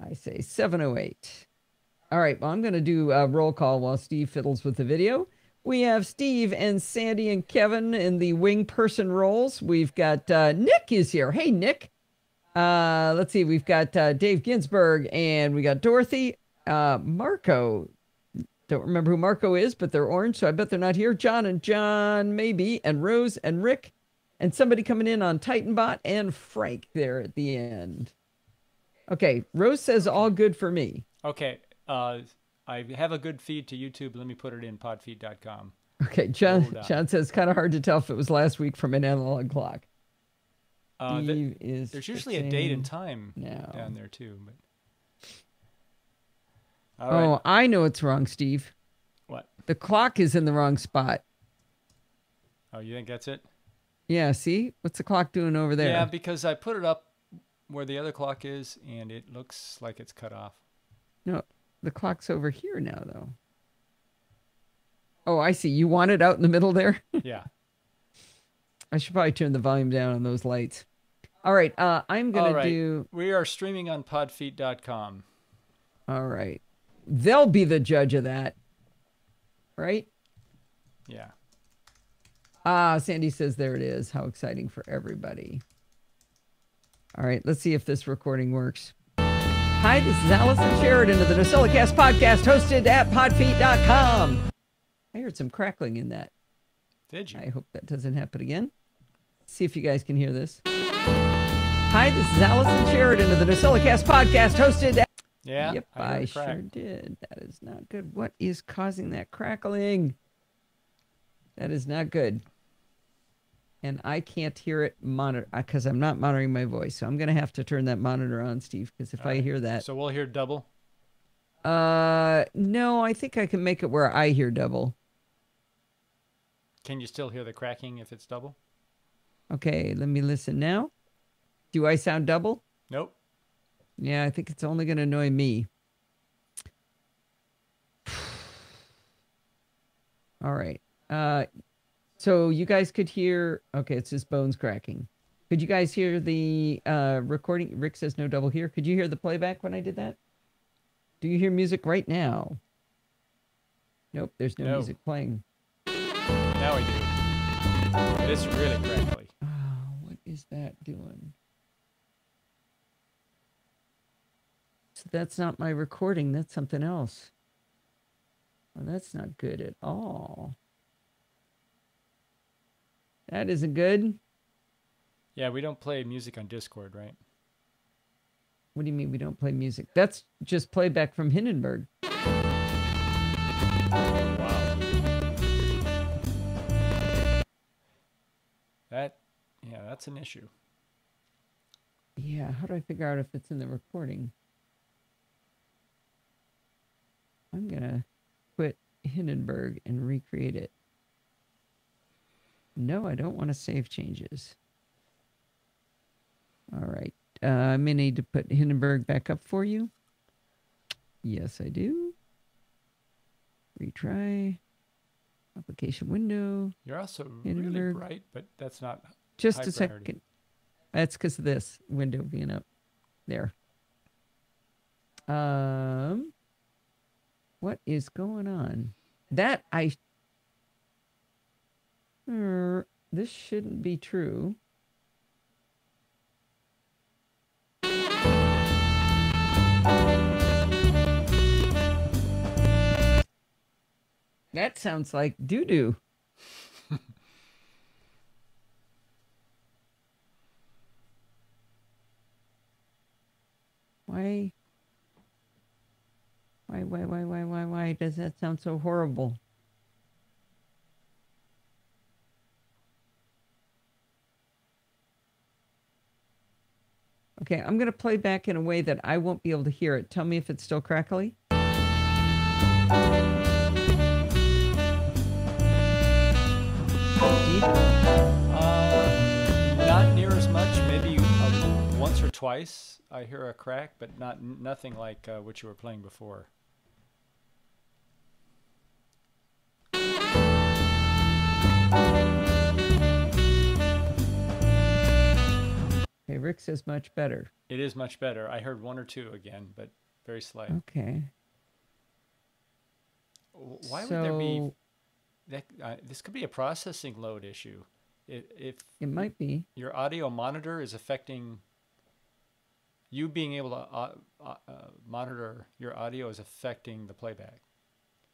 I say 7:08. All right, well, I'm going to do a roll call while Steve fiddles with the video. We have Steve and Sandy and Kevin in the wing person roles. We've got Nick is here. Hey, Nick. Let's see. We've got Dave Ginsburg and we got Dorothy. Marco. Don't remember who Marco is, but they're orange, so I bet they're not here. John and John, maybe, and Rose and Rick, and somebody coming in on TitanBot, and Frank there at the end. Okay, Rose says all good for me. Okay, I have a good feed to YouTube. Let me put it in podfeed.com. Okay, John says it's kind of hard to tell if it was last week from an analog clock. There's usually a date and time down there, too. But... All right. Oh, I know it's wrong, Steve. What? The clock is in the wrong spot. Oh, you think that's it? Yeah, see? What's the clock doing over there? Yeah, because I put it up where the other clock is, and it looks like it's cut off. No, the clock's over here now, though. Oh, I see. You want it out in the middle there? Yeah. I should probably turn the volume down on those lights. All right, I'm going to do... We are streaming on podfeed.com. All right. They'll be the judge of that. Right? Yeah. Sandy says there it is. How exciting for everybody. All right, let's see if this recording works. Hi, this is Allison Sheridan of the NosillaCast podcast hosted at podfeed.com. I heard some crackling in that. Did you? I hope that doesn't happen again. See if you guys can hear this. Hi, this is Allison Sheridan of the NosillaCast podcast hosted at... Yeah, yep, I sure did. That is not good. What is causing that crackling? That is not good. And I can't hear it monitor because I'm not monitoring my voice. So I'm going to have to turn that monitor on, Steve, because if I hear that... So we'll hear double? No, I think I can make it where I hear double. Can you still hear the cracking if it's double? Okay, let me listen now. Do I sound double? Nope. Yeah, I think it's only going to annoy me. All right. So you guys could hear... Okay, it's just bones cracking. Could you guys hear the recording? Rick says no double here. Could you hear the playback when I did that? Do you hear music right now? Nope, there's no music playing. Now we do. But it's really crackly. Oh, what is that doing? So that's not my recording. That's something else. Well, that's not good at all. That isn't good. Yeah, we don't play music on Discord, right? What do you mean we don't play music? That's just playback from Hindenburg. Wow. That's an issue. Yeah, how do I figure out if it's in the recording? I'm going to quit Hindenburg and recreate it. No, I don't want to save changes. All right. I may need to put Hindenburg back up for you. Yes, I do. Retry. Application window. You're also Hindenburg. really bright, but that's not just high a priority. second. That's because of this window being up. There. What is going on? That this shouldn't be true. That sounds like doo-doo. Why does that sound so horrible? Okay, I'm going to play back in a way that I won't be able to hear it. Tell me if it's still crackly. Not near as much. Maybe once or twice I hear a crack, but nothing like what you were playing before. Okay, Rick says much better. It is much better. I heard one or two again, but very slight. Okay. Why would there be So that? This could be a processing load issue. If it might be. your audio monitor is affecting you being able to monitor your audio is affecting the playback.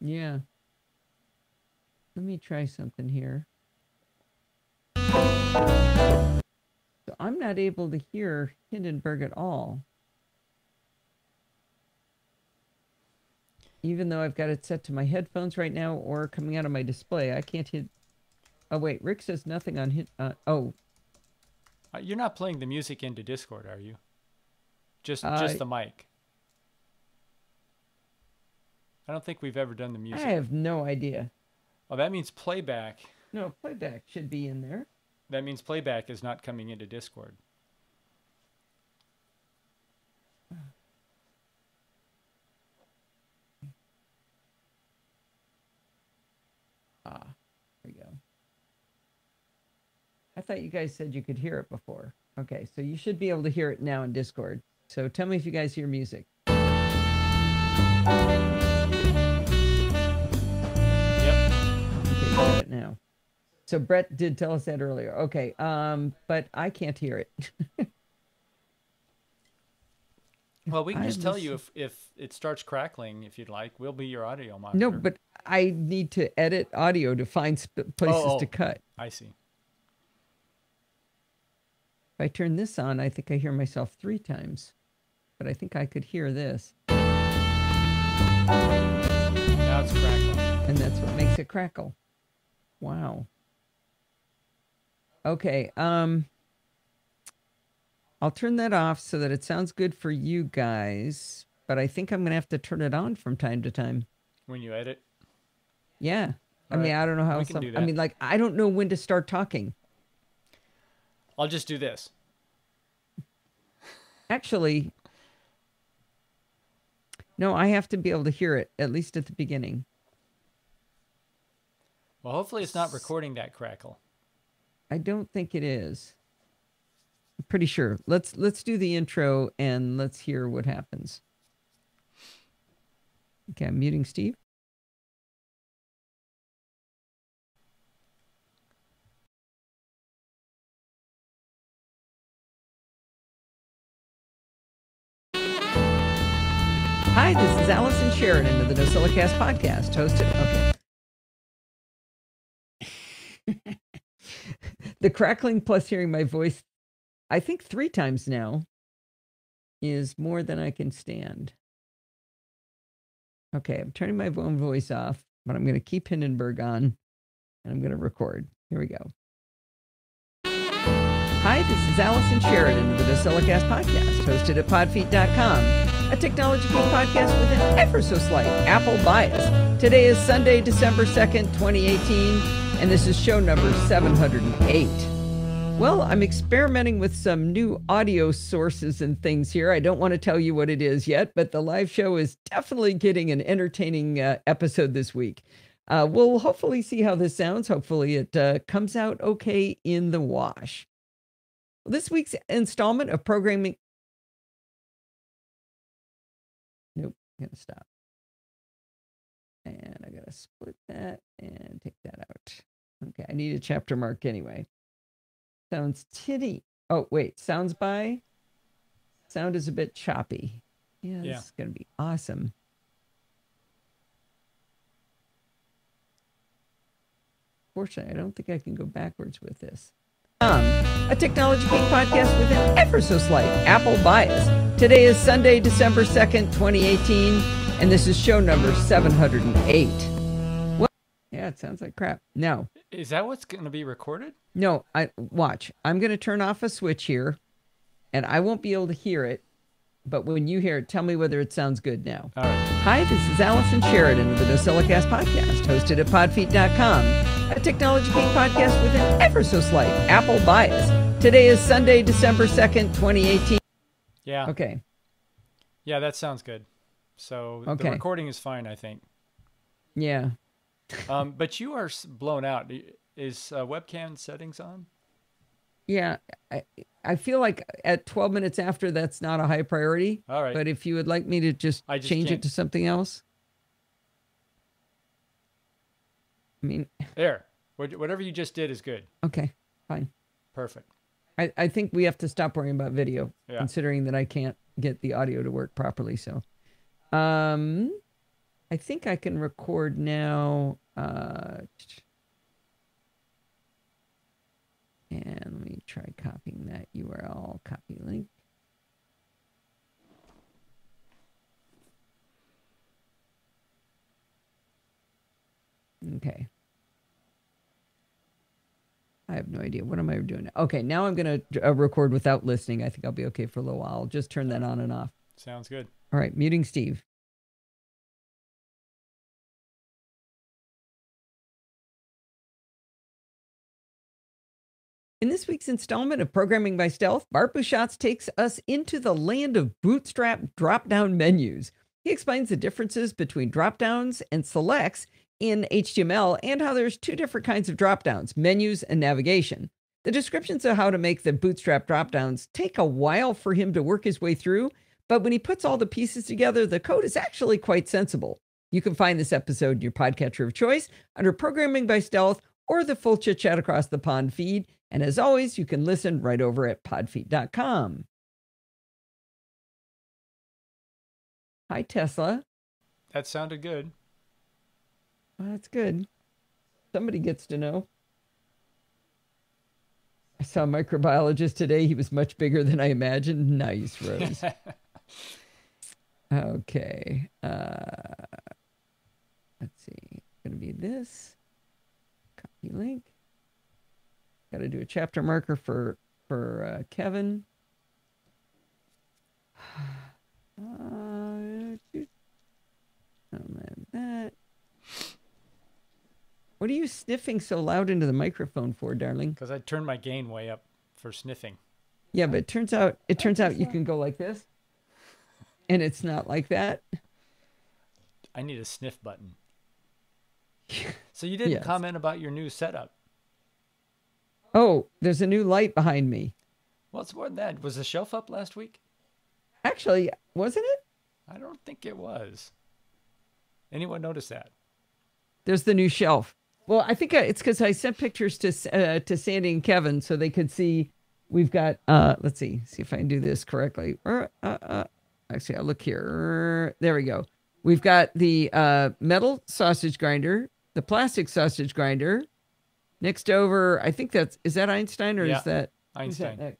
Yeah. Let me try something here. So I'm not able to hear Hindenburg at all. Even though I've got it set to my headphones right now or coming out of my display, I can't hit. Oh, wait. Rick says nothing on oh. You're not playing the music into Discord, are you? Just the mic. I don't think we've ever done the music. I have no idea. Oh, that means playback. No, playback should be in there. That means playback is not coming into Discord. There we go. I thought you guys said you could hear it before. Okay, so you should be able to hear it now in Discord. So tell me if you guys hear music. Yep. Okay, you got it now. So Brett did tell us that earlier. Okay, but I can't hear it. Well, we can just tell you if it starts crackling, if you'd like. We'll be your audio monitor. No, but I need to edit audio to find places to cut. I see. If I turn this on, I think I hear myself 3 times. But I think I could hear this. Now it's crackling. And that's what makes it crackle. Wow. Okay, I'll turn that off so that it sounds good for you guys, but I think I'm going to have to turn it on from time to time. When you edit? Yeah. I mean, I don't know how else. I mean, like, I don't know when to start talking. I'll just do this. Actually, no, I have to be able to hear it, at least at the beginning. Well, hopefully it's not recording that crackle. I don't think it is. I'm pretty sure. Let's do the intro and let's hear what happens. Okay, I'm muting Steve. Hi, this is Allison Sheridan of the NosillaCast podcast, hosted. Okay. The crackling plus hearing my voice, I think 3 times now, is more than I can stand. Okay, I'm turning my own voice off, but I'm going to keep Hindenburg on, and I'm going to record. Here we go. Hi, this is Allison Sheridan of the NosillaCast podcast, hosted at podfeet.com, a technology geek podcast with an ever-so-slight Apple bias. Today is Sunday, December 2nd, 2018, and this is show number 708. Well, I'm experimenting with some new audio sources and things here. I don't want to tell you what it is yet, but the live show is definitely getting an entertaining episode this week. We'll hopefully see how this sounds. Hopefully it comes out okay in the wash. This week's installment of programming. Nope, I'm going to stop. And I got to split that and take that out. Okay, I need a chapter mark anyway. Sounds titty. Oh, wait, sounds by? Sound is a bit choppy. Yeah, this is going to be awesome. Fortunately, I don't think I can go backwards with this. A technology geek podcast with an ever-so-slight Apple bias. Today is Sunday, December 2nd, 2018, and this is show number 708. Well, yeah, it sounds like crap. No. Is that what's going to be recorded? No, watch. I'm going to turn off a switch here, and I won't be able to hear it, but when you hear it, tell me whether it sounds good now. All right. Hi, this is Allison Sheridan of the NosillaCast podcast, hosted at podfeet.com, a technology geek podcast with an ever-so-slight Apple bias. Today is Sunday, December 2nd, 2018. Yeah. Okay. Yeah, that sounds good. So okay. The recording is fine, I think. Yeah. But you are blown out. Is webcam settings on? Yeah, I, I feel like at 12 minutes after, that's not a high priority. All right. But if you would like me to just I just change it can't. to something else, I mean, There. Whatever you just did is good. okay, fine. Perfect. I think we have to stop worrying about video, Yeah. considering that I can't get the audio to work properly. So, um, I think I can record now. And let me try copying that URL. Copy link. Okay. I have no idea. What am I doing? Okay, now I'm going to record without listening. I think I'll be okay for a little while. I'll just turn that on and off. Sounds good. All right, muting Steve. In this week's installment of Programming by Stealth, Bart Busschots takes us into the land of bootstrap drop-down menus. He explains the differences between drop-downs and selects in HTML and how there's two different kinds of drop-downs, menus and navigation. The descriptions of how to make the bootstrap drop-downs take a while for him to work his way through, but when he puts all the pieces together, the code is actually quite sensible. You can find this episode in your podcatcher of choice under Programming by Stealth or the full Chit Chat Across the Pond feed. And as always, you can listen right over at podfeet.com. Hi, Tesla. That sounded good. Well, that's good. Somebody gets to know. I saw a microbiologist today. He was much bigger than I imagined. Nice, Rose. Okay. Let's see. It's going to be this. Copy link. Got to do a chapter marker for Kevin. That. What are you sniffing so loud into the microphone for, darling? Because I turned my gain way up for sniffing. Yeah, but it turns out you can go like this, and it's not like that. I need a sniff button. So you didn't Yes. comment about your new setup. Oh, there's a new light behind me. Well, it's more than that. Was the shelf up last week? Actually, wasn't it? I don't think it was. Anyone notice that? There's the new shelf. Well, I think it's because I sent pictures to Sandy and Kevin so they could see. We've got. Let's see if I can do this correctly. Actually, I'll look here. There we go. We've got the metal sausage grinder, the plastic sausage grinder. Next over, I think is that Einstein or is that Einstein?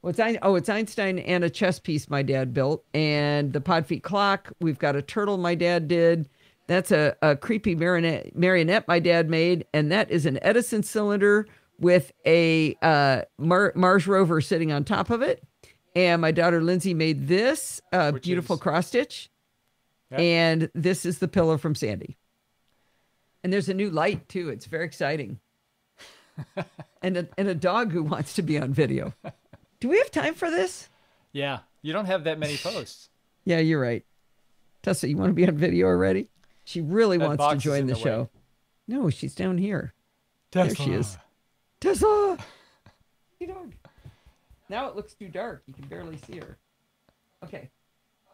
It's Einstein and a chess piece my dad built, and the Podfeet clock. We've got a turtle my dad did. That's a creepy marionette my dad made, and that is an Edison cylinder with a Mars rover sitting on top of it. And my daughter Lindsay made this beautiful cross stitch, and this is the pillow from Sandy. And there's a new light too. It's very exciting. and a dog who wants to be on video. Do we have time for this? Yeah, you don't have that many posts. Yeah, you're right. Tessa, you want to be on video already? She really wants to join the show. No, she's down here. Tesla. There she is. Tessa! Hey, dog. Now it looks too dark. You can barely see her. Okay.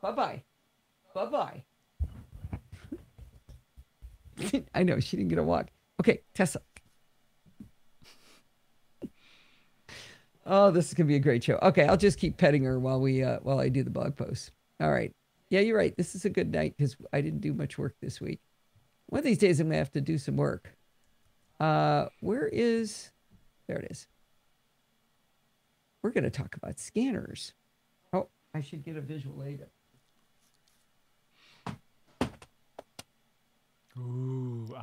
Bye-bye. Bye-bye. I know, she didn't get a walk. Okay, Tessa. Oh, this is going to be a great show. Okay, I'll just keep petting her while I do the blog post. All right. Yeah, you're right. This is a good night because I didn't do much work this week. One of these days I'm going to have to do some work. There it is. We're going to talk about scanners. Oh, I should get a visual aid. Ooh,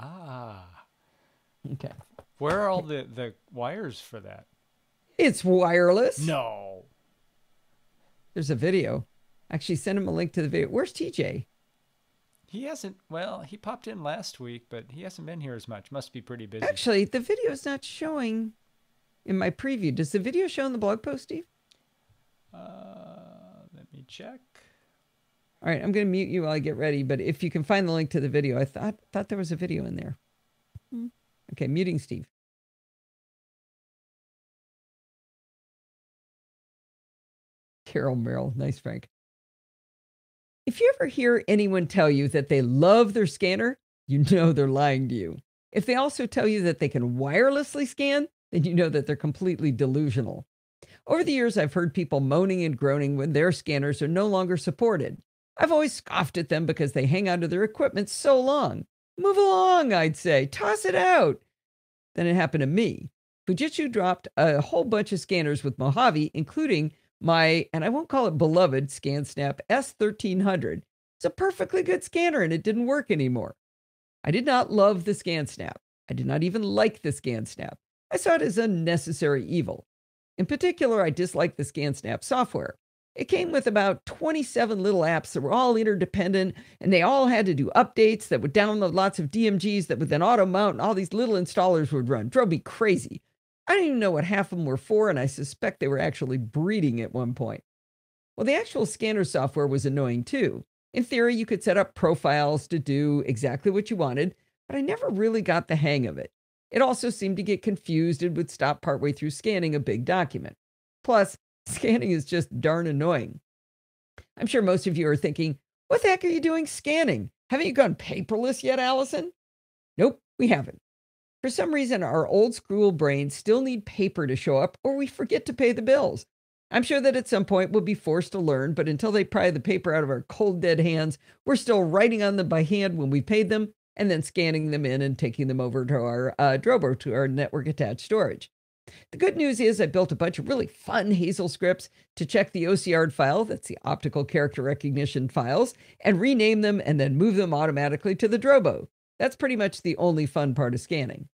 Okay. Where are all the wires for that? It's wireless. No. There's a video. Actually, send him a link to the video. Where's TJ? He hasn't. Well, he popped in last week, but he hasn't been here as much. Must be pretty busy. Actually, the video is not showing in my preview. Does the video show in the blog post, Steve? Let me check. All right, I'm going to mute you while I get ready. But if you can find the link to the video, I thought there was a video in there. Okay, muting Steve. Carol Merrill. Nice, Frank. If you ever hear anyone tell you that they love their scanner, you know they're lying to you. If they also tell you that they can wirelessly scan, then you know that they're completely delusional. Over the years, I've heard people moaning and groaning when their scanners are no longer supported. I've always scoffed at them because they hang on to their equipment so long. Move along, I'd say. Toss it out. Then it happened to me. Fujitsu dropped a whole bunch of scanners with Mojave, including my, and I won't call it beloved, ScanSnap S1300. It's a perfectly good scanner and it didn't work anymore. I did not love the ScanSnap. I did not even like the ScanSnap. I saw it as a necessary evil. In particular, I disliked the ScanSnap software. It came with about 27 little apps that were all interdependent, and they all had to do updates that would download lots of DMGs that would then auto-mount, and all these little installers would run. Drove me crazy. I didn't even know what half of them were for, and I suspect they were actually breeding at one point. Well, the actual scanner software was annoying too. In theory, you could set up profiles to do exactly what you wanted, but I never really got the hang of it. It also seemed to get confused and would stop partway through scanning a big document. Plus, scanning is just darn annoying. I'm sure most of you are thinking, what the heck are you doing scanning? Haven't you gone paperless yet, Allison? Nope, we haven't. For some reason, our old school brains still need paper to show up, or we forget to pay the bills. I'm sure that at some point we'll be forced to learn, but until they pry the paper out of our cold, dead hands, we're still writing on them by hand when we paid them, and then scanning them in and taking them over to our Drobo, to our network-attached storage. The good news is I built a bunch of really fun Hazel scripts to check the OCR file, that's the optical character recognition files, and rename them and then move them automatically to the Drobo. That's pretty much the only fun part of scanning.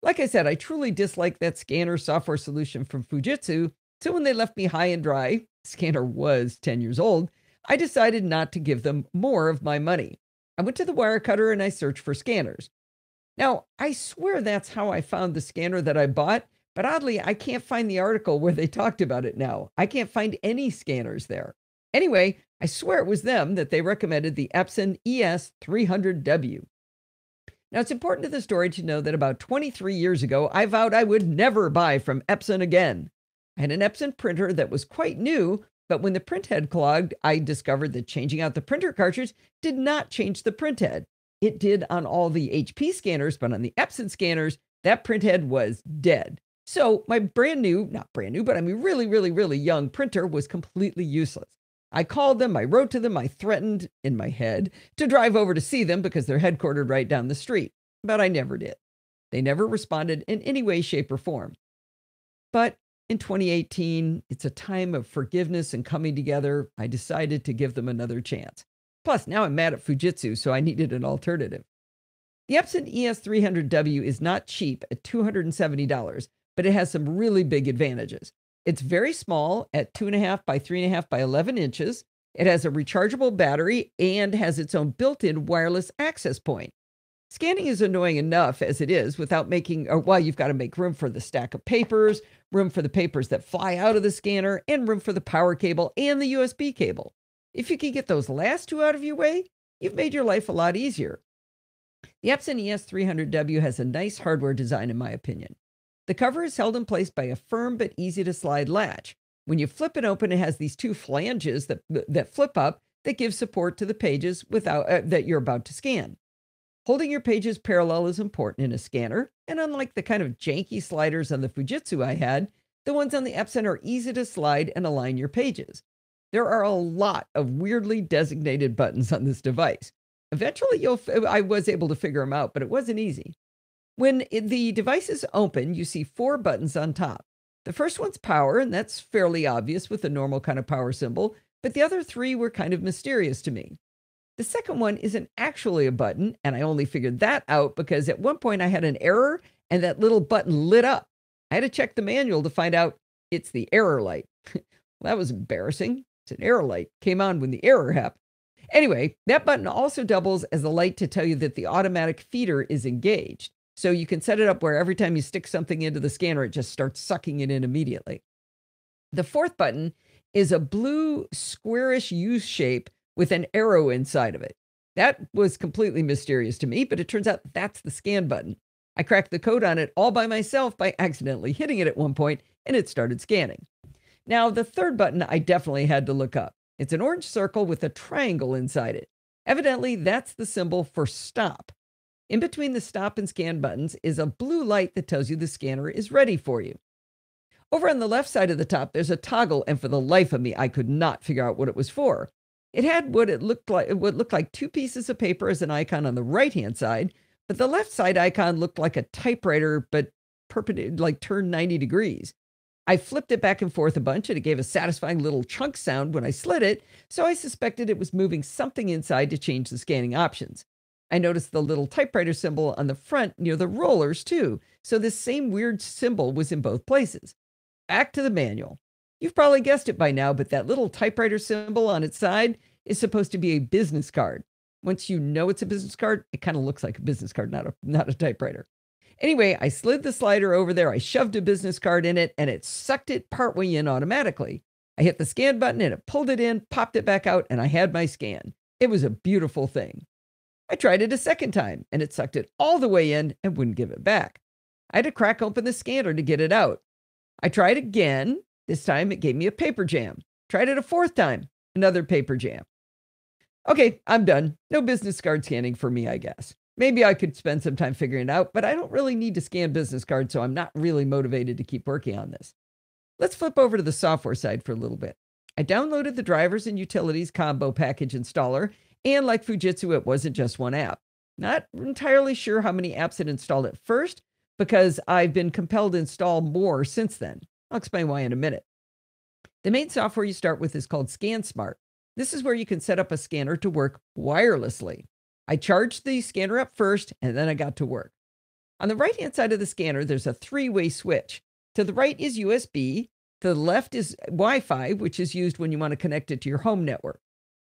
Like I said, I truly dislike that scanner software solution from Fujitsu, so when they left me high and dry, the scanner was 10 years old, I decided not to give them more of my money. I went to the Wirecutter and I searched for scanners. Now, I swear that's how I found the scanner that I bought, but oddly, I can't find the article where they talked about it now. I can't find any scanners there. Anyway, I swear it was them that they recommended the Epson ES300W. Now, it's important to the story to know that about 23 years ago, I vowed I would never buy from Epson again. I had an Epson printer that was quite new, but when the printhead clogged, I discovered that changing out the printer cartridge did not change the printhead. It did on all the HP scanners, but on the Epson scanners, that printhead was dead. So my brand new, not brand new, but I mean really, really, really young printer was completely useless. I called them, I wrote to them, I threatened, in my head, to drive over to see them because they're headquartered right down the street. But I never did. They never responded in any way, shape, or form. But in 2018, it's a time of forgiveness and coming together. I decided to give them another chance. Plus, now I'm mad at Fujitsu, so I needed an alternative. The Epson ES300W is not cheap at $270, but it has some really big advantages. It's very small at 2.5 by 3.5 by 11 inches. It has a rechargeable battery and has its own built-in wireless access point. Scanning is annoying enough as it is without making, or well, you've got to make room for the stack of papers, room for the papers that fly out of the scanner, and room for the power cable and the USB cable. If you can get those last two out of your way, you've made your life a lot easier. The Epson ES300W has a nice hardware design, in my opinion. The cover is held in place by a firm but easy-to-slide latch. When you flip it open, it has these two flanges that flip up that give support to the pages that you're about to scan. Holding your pages parallel is important in a scanner, and unlike the kind of janky sliders on the Fujitsu I had, the ones on the Epson are easy to slide and align your pages. There are a lot of weirdly designated buttons on this device. Eventually, I was able to figure them out, but it wasn't easy. When the device is open, you see 4 buttons on top. The first one's power, and that's fairly obvious with the normal kind of power symbol, but the other 3 were kind of mysterious to me. The second one isn't actually a button, and I only figured that out because at one point I had an error and that little button lit up. I had to check the manual to find out it's the error light. Well, that was embarrassing. It's an error light. Came on when the error happened. Anyway, that button also doubles as a light to tell you that the automatic feeder is engaged. So you can set it up where every time you stick something into the scanner, it just starts sucking it in immediately. The fourth button is a blue squarish U shape with an arrow inside of it. That was completely mysterious to me, but it turns out that's the scan button. I cracked the code on it all by myself by accidentally hitting it at one point, and it started scanning. Now, the third button I definitely had to look up. It's an orange circle with a triangle inside it. Evidently, that's the symbol for stop. In between the stop and scan buttons is a blue light that tells you the scanner is ready for you. Over on the left side of the top, there's a toggle, and for the life of me, I could not figure out what it was for. It had what looked like two pieces of paper as an icon on the right-hand side, but the left side icon looked like a typewriter, but like turned 90 degrees. I flipped it back and forth a bunch, and it gave a satisfying little chunk sound when I slid it, so I suspected it was moving something inside to change the scanning options. I noticed the little typewriter symbol on the front near the rollers, too, so this same weird symbol was in both places. Back to the manual. You've probably guessed it by now, but that little typewriter symbol on its side is supposed to be a business card. Once you know it's a business card, it kind of looks like a business card, not a typewriter. Anyway, I slid the slider over there, I shoved a business card in it, and it sucked it partway in automatically. I hit the scan button, and it pulled it in, popped it back out, and I had my scan. It was a beautiful thing. I tried it a second time, and it sucked it all the way in and wouldn't give it back. I had to crack open the scanner to get it out. I tried again. This time it gave me a paper jam. Tried it a fourth time. Another paper jam. Okay, I'm done. No business card scanning for me, I guess. Maybe I could spend some time figuring it out, but I don't really need to scan business cards, so I'm not really motivated to keep working on this. Let's flip over to the software side for a little bit. I downloaded the drivers and utilities combo package installer, and like Fujitsu, it wasn't just one app. Not entirely sure how many apps it installed at first, because I've been compelled to install more since then. I'll explain why in a minute. The main software you start with is called ScanSmart. This is where you can set up a scanner to work wirelessly. I charged the scanner up first, and then I got to work. On the right-hand side of the scanner, there's a three-way switch. To the right is USB. To the left is Wi-Fi, which is used when you want to connect it to your home network.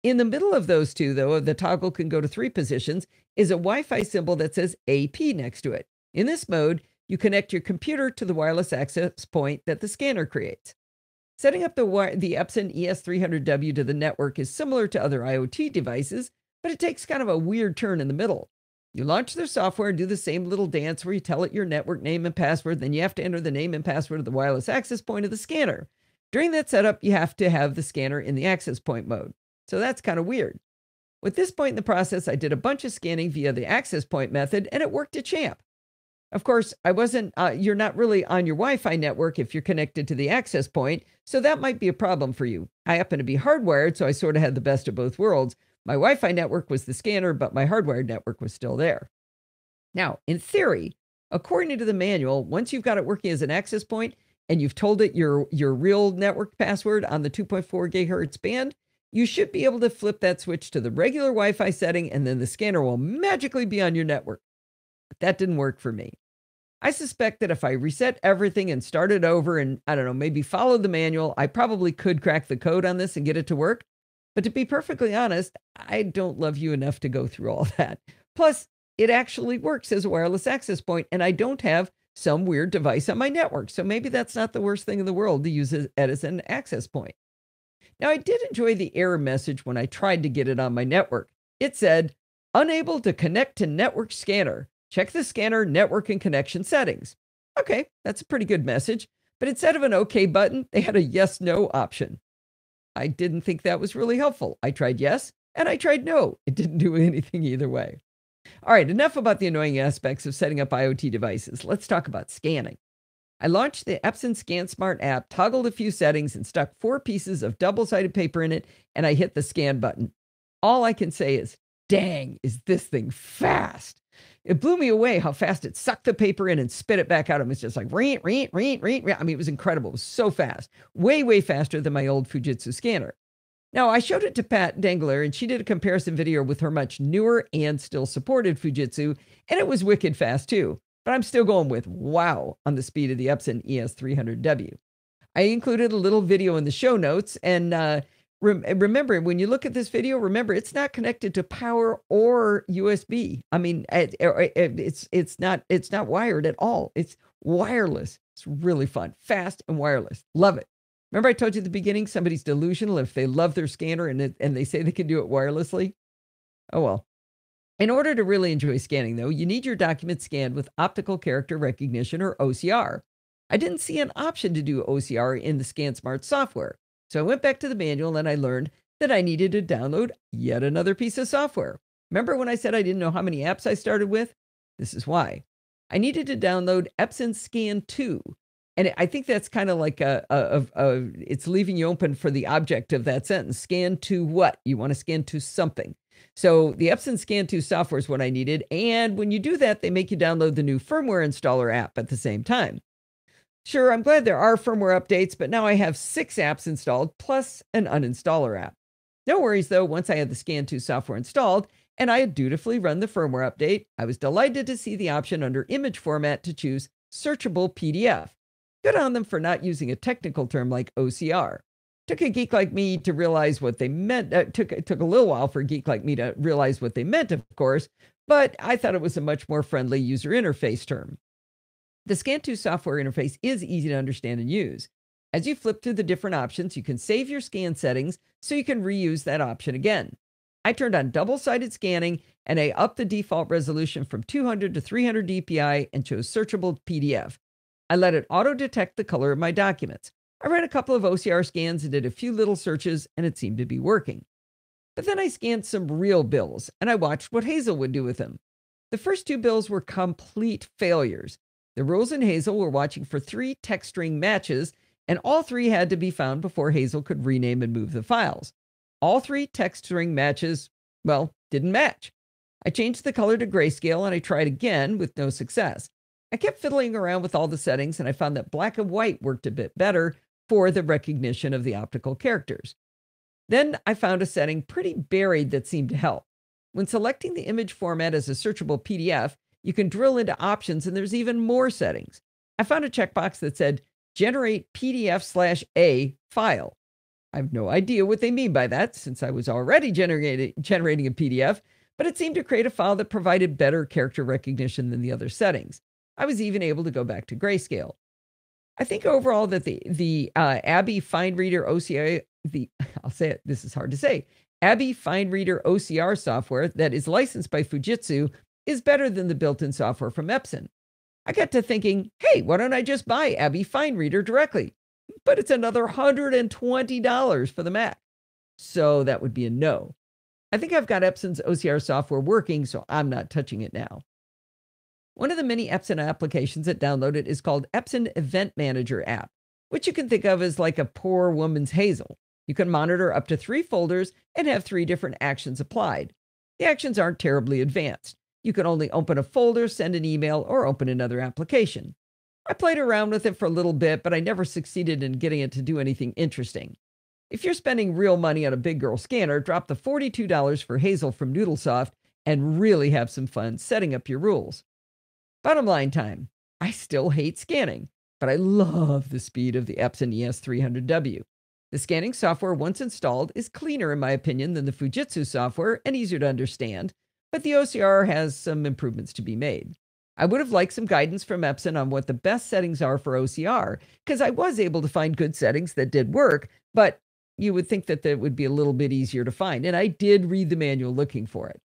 In the middle of those two, though, the toggle can go to three positions, is a Wi-Fi symbol that says AP next to it. In this mode, you connect your computer to the wireless access point that the scanner creates. Setting up the Epson ES300W to the network is similar to other IoT devices, but it takes kind of a weird turn in the middle. You launch the software and do the same little dance where you tell it your network name and password, then you have to enter the name and password of the wireless access point of the scanner. During that setup, you have to have the scanner in the access point mode. So that's kind of weird. With this point in the process, I did a bunch of scanning via the access point method, and it worked a champ. Of course, you're not really on your Wi-Fi network if you're connected to the access point, so that might be a problem for you. I happen to be hardwired, so I sort of had the best of both worlds. My Wi-Fi network was the scanner, but my hardwired network was still there. Now, in theory, according to the manual, once you've got it working as an access point and you've told it your real network password on the 2.4 gigahertz band, you should be able to flip that switch to the regular Wi-Fi setting, and then the scanner will magically be on your network. But that didn't work for me. I suspect that if I reset everything and started over and, I don't know, maybe followed the manual, I probably could crack the code on this and get it to work. But to be perfectly honest, I don't love you enough to go through all that. Plus, it actually works as a wireless access point, and I don't have some weird device on my network. So maybe that's not the worst thing in the world to use it as an access point. Now, I did enjoy the error message when I tried to get it on my network. It said, unable to connect to network scanner. Check the scanner network and connection settings. Okay, that's a pretty good message. But instead of an OK button, they had a yes/no option. I didn't think that was really helpful. I tried yes, and I tried no. It didn't do anything either way. All right, enough about the annoying aspects of setting up IoT devices. Let's talk about scanning. I launched the Epson ScanSmart app, toggled a few settings, and stuck 4 pieces of double-sided paper in it, and I hit the scan button. All I can say is, dang, is this thing fast. It blew me away how fast it sucked the paper in and spit it back out. It was just like, reet, reet, reet, reet, reet. I mean, it was incredible. It was so fast. Way, way faster than my old Fujitsu scanner. Now, I showed it to Pat Dengler, and she did a comparison video with her much newer and still supported Fujitsu, and it was wicked fast too. But I'm still going with wow on the speed of the Epson ES300W. I included a little video in the show notes, and remember, when you look at this video, remember, it's not connected to power or USB. I mean, it's not wired at all. It's wireless. It's really fun, fast and wireless. Love it. Remember I told you at the beginning, somebody's delusional if they love their scanner and they say they can do it wirelessly? Oh, well. In order to really enjoy scanning, though, you need your document scanned with optical character recognition, or OCR. I didn't see an option to do OCR in the ScanSmart software. So I went back to the manual and I learned that I needed to download yet another piece of software. Remember when I said I didn't know how many apps I started with? This is why. I needed to download Epson Scan 2. And I think that's kind of like it's leaving you open for the object of that sentence. Scan to what? You want to scan to something. So the Epson Scan 2 software is what I needed. And when you do that, they make you download the new firmware installer app at the same time. Sure, I'm glad there are firmware updates, but now I have 6 apps installed plus an uninstaller app. No worries though, once I had the Scan 2 software installed and I had dutifully run the firmware update, I was delighted to see the option under image format to choose searchable PDF. Good on them for not using a technical term like OCR. Took a geek like me to realize what they meant. Took a little while for a geek like me to realize what they meant, of course, but I thought it was a much more friendly user interface term. The Scan 2 software interface is easy to understand and use. As you flip through the different options, you can save your scan settings so you can reuse that option again. I turned on double-sided scanning and I upped the default resolution from 200 to 300 dpi and chose searchable PDF. I let it auto-detect the color of my documents. I ran a couple of OCR scans and did a few little searches, and it seemed to be working. But then I scanned some real bills, and I watched what Hazel would do with them. The first 2 bills were complete failures. The rules in Hazel were watching for 3 text string matches, and all 3 had to be found before Hazel could rename and move the files. All 3 text string matches, well, didn't match. I changed the color to grayscale, and I tried again with no success. I kept fiddling around with all the settings, and I found that black and white worked a bit better for the recognition of the optical characters. Then I found a setting pretty buried that seemed to help. When selecting the image format as a searchable PDF, you can drill into options, and there's even more settings. I found a checkbox that said, Generate PDF/A file. I have no idea what they mean by that, since I was already generating a PDF, but it seemed to create a file that provided better character recognition than the other settings. I was even able to go back to grayscale. I think overall that the Abby FineReader OCR, I'll say it, this is hard to say, Abby FineReader OCR software that is licensed by Fujitsu is better than the built-in software from Epson. I got to thinking, hey, why don't I just buy Abby FineReader directly? But it's another $120 for the Mac. So that would be a no. I think I've got Epson's OCR software working, so I'm not touching it now. One of the many Epson applications that downloaded is called Epson Event Manager app, which you can think of as like a poor woman's Hazel. You can monitor up to 3 folders and have 3 different actions applied. The actions aren't terribly advanced. You can only open a folder, send an email, or open another application. I played around with it for a little bit, but I never succeeded in getting it to do anything interesting. If you're spending real money on a big girl scanner, drop the $42 for Hazel from Noodlesoft and really have some fun setting up your rules. Bottom line time, I still hate scanning, but I love the speed of the Epson ES300W. The scanning software, once installed, is cleaner in my opinion than the Fujitsu software and easier to understand, but the OCR has some improvements to be made. I would have liked some guidance from Epson on what the best settings are for OCR, because I was able to find good settings that did work, but you would think that would be a little bit easier to find, and I did read the manual looking for it.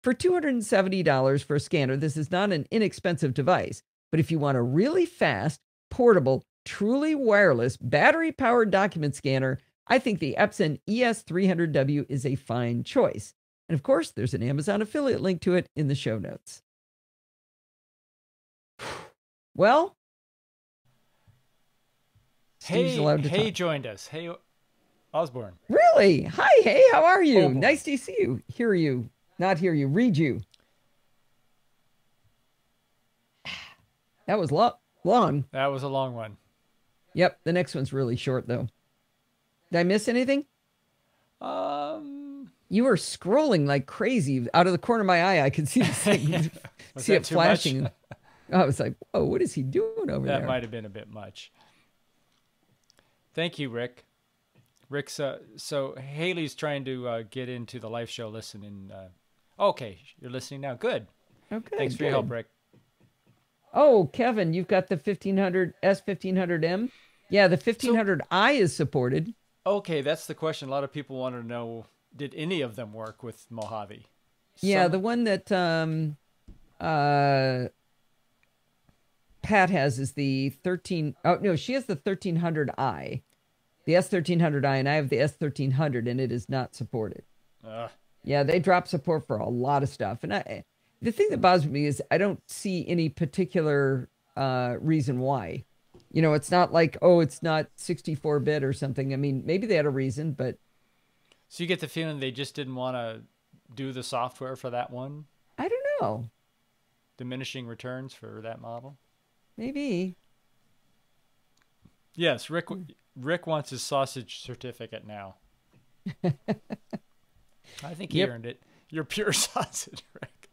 For $270 for a scanner, this is not an inexpensive device, but if you want a really fast, portable, truly wireless, battery-powered document scanner, I think the Epson ES300W is a fine choice. And of course, there's an Amazon affiliate link to it in the show notes. Well, Steve's allowed to talk. Joined us. Hey, Osborne. Really? Hi, hey, how are you? Osborne. Nice to see you. Hear you. Not hear you. Read you. That was long. That was a long one. Yep. The next one's really short, though. Did I miss anything? You were scrolling like crazy. Out of the corner of my eye, I could see the thing. See it flashing. I was like, "Oh, what is he doing over there?" That might have been a bit much. Thank you, Rick. Rick's so Haley's trying to get into the live show. Listening. Okay, you're listening now. Good. Okay. Thanks for your help, Rick. Oh, Kevin, you've got the 1500 S1500M. Yeah, the 1500i is supported. Okay, that's the question. A lot of people want to know: did any of them work with Mojave? Yeah, the one that Pat has is the 13. Oh, no, she has the 1300i, the S1300i, and I have the S1300, and it is not supported. Ugh. Yeah, they drop support for a lot of stuff. And the thing that bothers me is I don't see any particular reason why. You know, it's not like, oh, it's not 64-bit or something. I mean, maybe they had a reason, but. So you get the feeling they just didn't want to do the software for that one? I don't know. Diminishing returns for that model? Maybe. Yes, Rick wants his sausage certificate now. I think he earned it. You're pure sausage, Rick.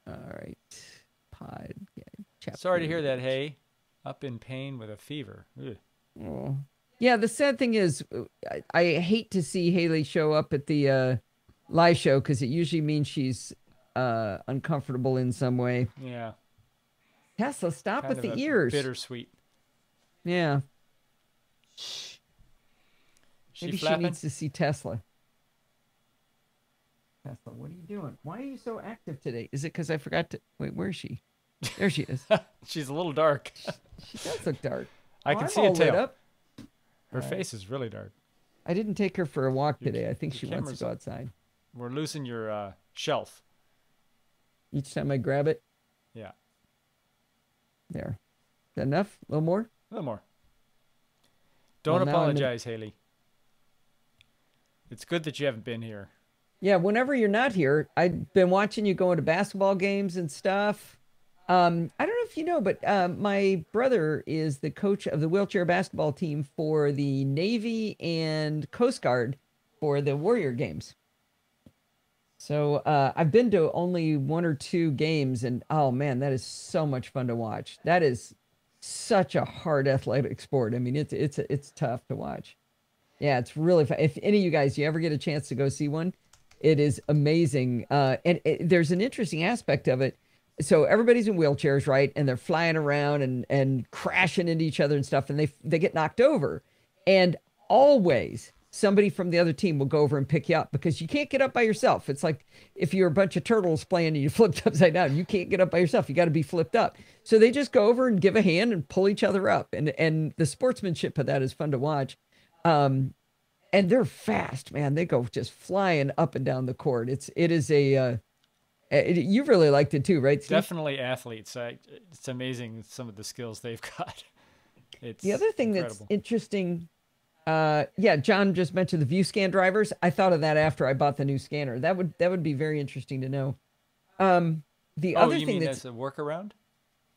All right. Pod. Yeah, sorry to hear that, hey. Up in pain with a fever. Ugh. Oh. Yeah, the sad thing is I hate to see Haley show up at the live show because it usually means she's uncomfortable in some way. Yeah. Tesla, stop Kind with of the ears. Bittersweet. Yeah. Maybe flapping? she needs to see Tesla. Tesla, what are you doing? Why are you so active today? Is it because I forgot to... Wait, where is she? There she is. She's a little dark. She does look dark. I can see a tail. Up. Her face is really dark. I didn't take her for a walk today. I think she wants to go outside. We're losing your shelf. Each time I grab it? Yeah. There. Is that enough? A little more? A little more. Don't apologize, Haley. It's good that you haven't been here. Yeah, whenever you're not here, I've been watching you going to basketball games and stuff. I don't know if you know, but my brother is the coach of the wheelchair basketball team for the Navy and Coast Guard for the Warrior games. So I've been to only 1 or 2 games, and oh man, that is so much fun to watch. That is such a hard athletic sport. I mean, it's tough to watch. Yeah, it's really fun. If any of you guys, you ever get a chance to go see one, it is amazing. And there's an interesting aspect of it. So everybody's in wheelchairs, right? And they're flying around and crashing into each other and stuff, and they get knocked over. And always somebody from the other team will go over and pick you up because you can't get up by yourself. It's like if you're a bunch of turtles playing and you flipped upside down, you can't get up by yourself. You got to be flipped up. So they just go over and give a hand and pull each other up. And the sportsmanship of that is fun to watch. And they're fast, man. They go just flying up and down the court. It is a, you really liked it too, right, Steve? Definitely athletes. It's amazing some of the skills they've got. It's the other thing incredible. That's interesting. Yeah, John just mentioned the view scan drivers. I thought of that after I bought the new scanner. That would be very interesting to know. The other thing that's a workaround?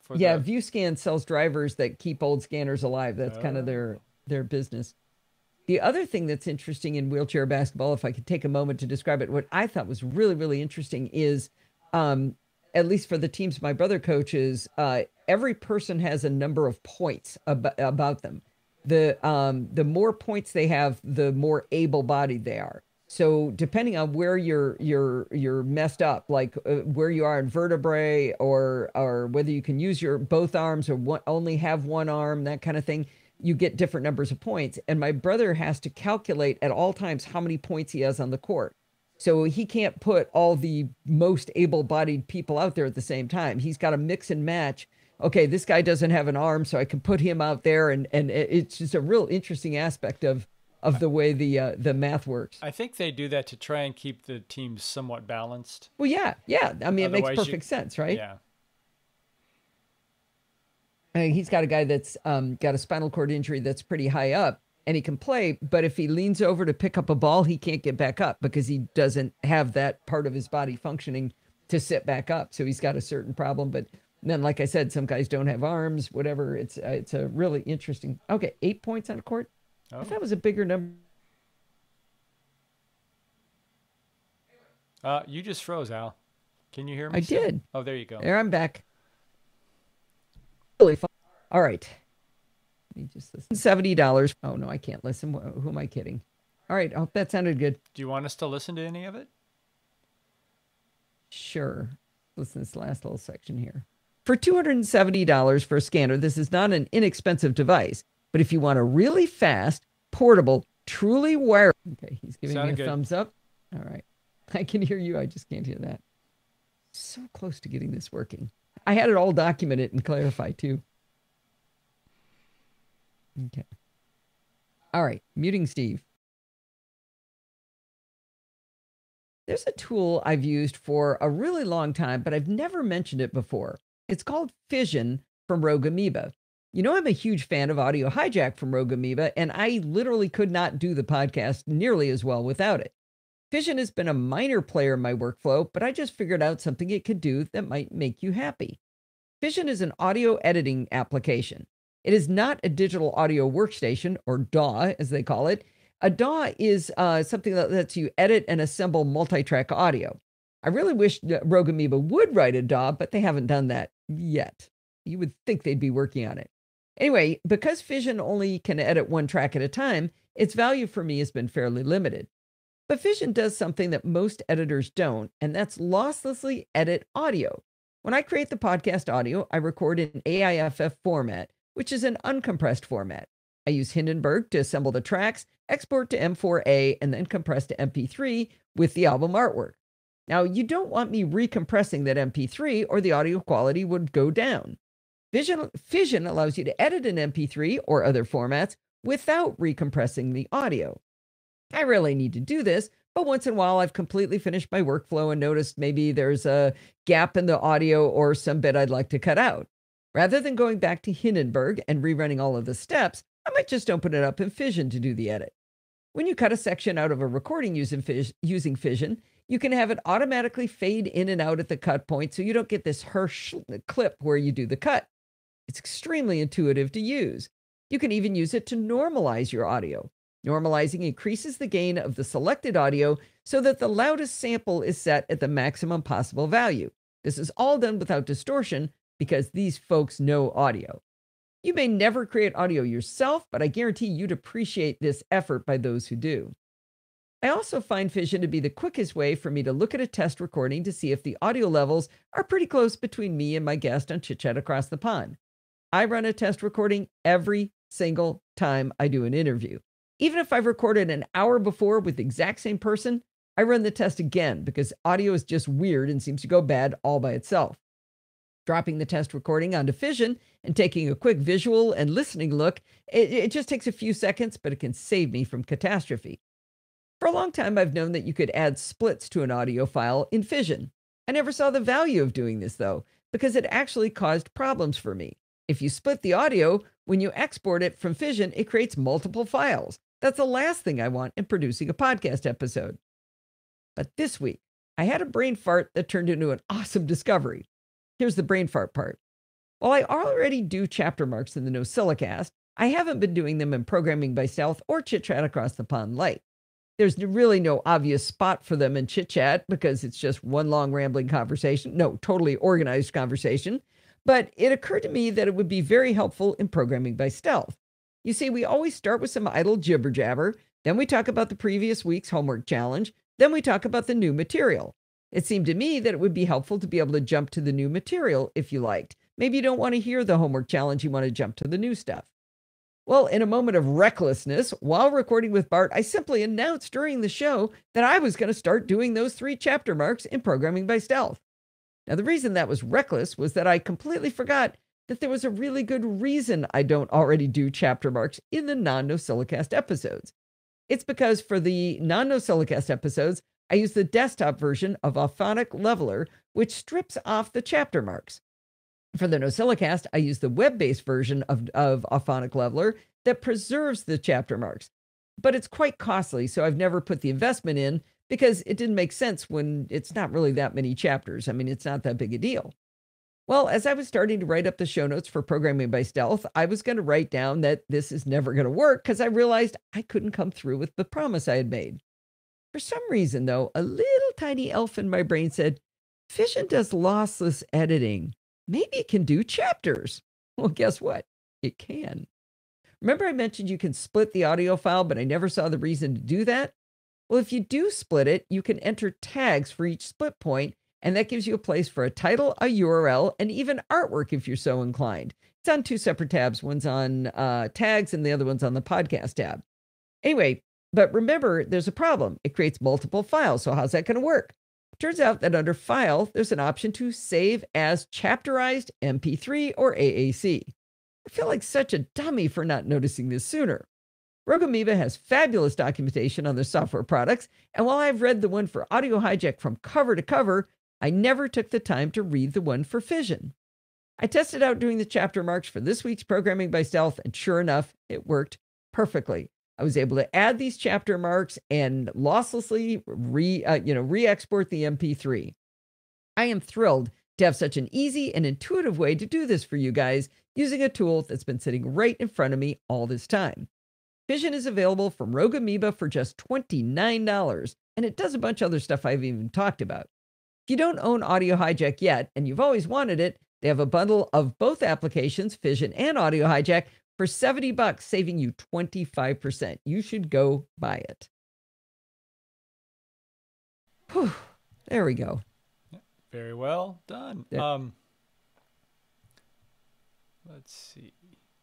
View Scan sells drivers that keep old scanners alive. That's kind of their business. The other thing that's interesting in wheelchair basketball, if I could take a moment to describe it, what I thought was really, really interesting is, at least for the teams my brother coaches, every person has a number of points about them. The more points they have, the more able-bodied they are. So depending on where you're messed up, like where you are in vertebrae, or whether you can use your both arms or only have one arm, that kind of thing, you get different numbers of points. And my brother has to calculate at all times how many points he has on the court. So he can't put all the most able-bodied people out there at the same time. He's got to mix and match. Okay, this guy doesn't have an arm, so I can put him out there. And it's just a real interesting aspect of the way the math works. I think they do that to try and keep the teams somewhat balanced. Well, yeah. I mean, it makes perfect sense, right? Yeah. I mean, he's got a guy that's got a spinal cord injury that's pretty high up, and he can play, but if he leans over to pick up a ball, he can't get back up because he doesn't have that part of his body functioning to sit back up. So he's got a certain problem. But then, like I said, some guys don't have arms, whatever. It's a really interesting. Okay, 8 points on a court. Oh. I thought it was a bigger number. You just froze, Al. Can you hear me? I did. Oh, there you go. There, I'm back. Really fun. All right. Let me just listen. $70. Oh, no, I can't listen. Who am I kidding? All right. I hope that sounded good. Do you want us to listen to any of it? Sure. Listen to this last little section here. For $270 for a scanner, this is not an inexpensive device. But if you want a really fast, portable, truly wearable... Okay, he's giving me a thumbs up. All right. I can hear you. I just can't hear that. So close to getting this working. I had it all documented and clarified too. Okay. All right, muting Steve. There's a tool I've used for a really long time, but I've never mentioned it before. It's called Fission from Rogue Amoeba. You know, I'm a huge fan of Audio Hijack from Rogue Amoeba, and I literally could not do the podcast nearly as well without it. Fission has been a minor player in my workflow, but I just figured out something it could do that might make you happy. Fission is an audio editing application. It is not a digital audio workstation, or DAW as they call it. A DAW is something that lets you edit and assemble multi-track audio. I really wish Rogue Amoeba would write a DAW, but they haven't done that yet. You would think they'd be working on it. Anyway, because Fission only can edit one track at a time, its value for me has been fairly limited. But Fission does something that most editors don't, and that's losslessly edit audio. When I create the podcast audio, I record in AIFF format, which is an uncompressed format. I use Hindenburg to assemble the tracks, export to M4A, and then compress to MP3 with the album artwork. Now, you don't want me recompressing that MP3 or the audio quality would go down. Fission allows you to edit an MP3 or other formats without recompressing the audio. I rarely need to do this, but once in a while I've completely finished my workflow and noticed maybe there's a gap in the audio or some bit I'd like to cut out. Rather than going back to Hindenburg and rerunning all of the steps, I might just open it up in Fission to do the edit. When you cut a section out of a recording using Fission, you can have it automatically fade in and out at the cut point so you don't get this harsh clip where you do the cut. It's extremely intuitive to use. You can even use it to normalize your audio. Normalizing increases the gain of the selected audio so that the loudest sample is set at the maximum possible value. This is all done without distortion because these folks know audio. You may never create audio yourself, but I guarantee you'd appreciate this effort by those who do. I also find Fission to be the quickest way for me to look at a test recording to see if the audio levels are pretty close between me and my guest on Chit Chat Across the Pond. I run a test recording every single time I do an interview. Even if I've recorded an hour before with the exact same person, I run the test again because audio is just weird and seems to go bad all by itself. Dropping the test recording onto Fission and taking a quick visual and listening look, it just takes a few seconds, but it can save me from catastrophe. For a long time, I've known that you could add splits to an audio file in Fission. I never saw the value of doing this, though, because it actually caused problems for me. If you split the audio, when you export it from Fission, it creates multiple files. That's the last thing I want in producing a podcast episode. But this week, I had a brain fart that turned into an awesome discovery. Here's the brain fart part. While I already do chapter marks in the NosillaCast, I haven't been doing them in Programming by Stealth or Chit Chat Across the Pond Lite. There's really no obvious spot for them in Chit Chat because it's just one long rambling conversation. No, totally organized conversation. But it occurred to me that it would be very helpful in Programming by Stealth. You see, we always start with some idle jibber jabber, then we talk about the previous week's homework challenge, then we talk about the new material. It seemed to me that it would be helpful to be able to jump to the new material if you liked. Maybe you don't want to hear the homework challenge, you want to jump to the new stuff. Well, in a moment of recklessness, while recording with Bart, I simply announced during the show that I was going to start doing those 3 chapter marks in Programming by Stealth. Now, the reason that was reckless was that I completely forgot that there was a really good reason I don't already do chapter marks in the non-NosillaCast episodes. It's because for the non-NosillaCast episodes, I use the desktop version of Auphonic Leveler, which strips off the chapter marks. For the NosillaCast, I use the web-based version of Auphonic Leveler that preserves the chapter marks. But it's quite costly, so I've never put the investment in because it didn't make sense when it's not really that many chapters. I mean, it's not that big a deal. Well, as I was starting to write up the show notes for Programming by Stealth, I was going to write down that this is never going to work because I realized I couldn't come through with the promise I had made. For some reason, though, a little tiny elf in my brain said, Fission does lossless editing. Maybe it can do chapters. Well, guess what? It can. Remember I mentioned you can split the audio file, but I never saw the reason to do that? Well, if you do split it, you can enter tags for each split point, and that gives you a place for a title, a URL, and even artwork if you're so inclined. It's on 2 separate tabs. One's on tags, and the other one's on the podcast tab. Anyway, but remember, there's a problem. It creates multiple files, so how's that going to work? Turns out that under File, there's an option to save as chapterized MP3 or AAC. I feel like such a dummy for not noticing this sooner. Rogue Amoeba has fabulous documentation on their software products, and while I've read the one for Audio Hijack from cover to cover, I never took the time to read the one for Fission. I tested out doing the chapter marks for this week's Programming by Stealth, and sure enough, it worked perfectly. I was able to add these chapter marks and losslessly re-export the MP3. I am thrilled to have such an easy and intuitive way to do this for you guys using a tool that's been sitting right in front of me all this time. Fission is available from Rogue Amoeba for just $29, and it does a bunch of other stuff I haven't even talked about. If you don't own Audio Hijack yet, and you've always wanted it, they have a bundle of both applications, Fission and Audio Hijack, for $70, saving you 25%. You should go buy it. Whew, there we go. Very well done. Yeah. Let's see.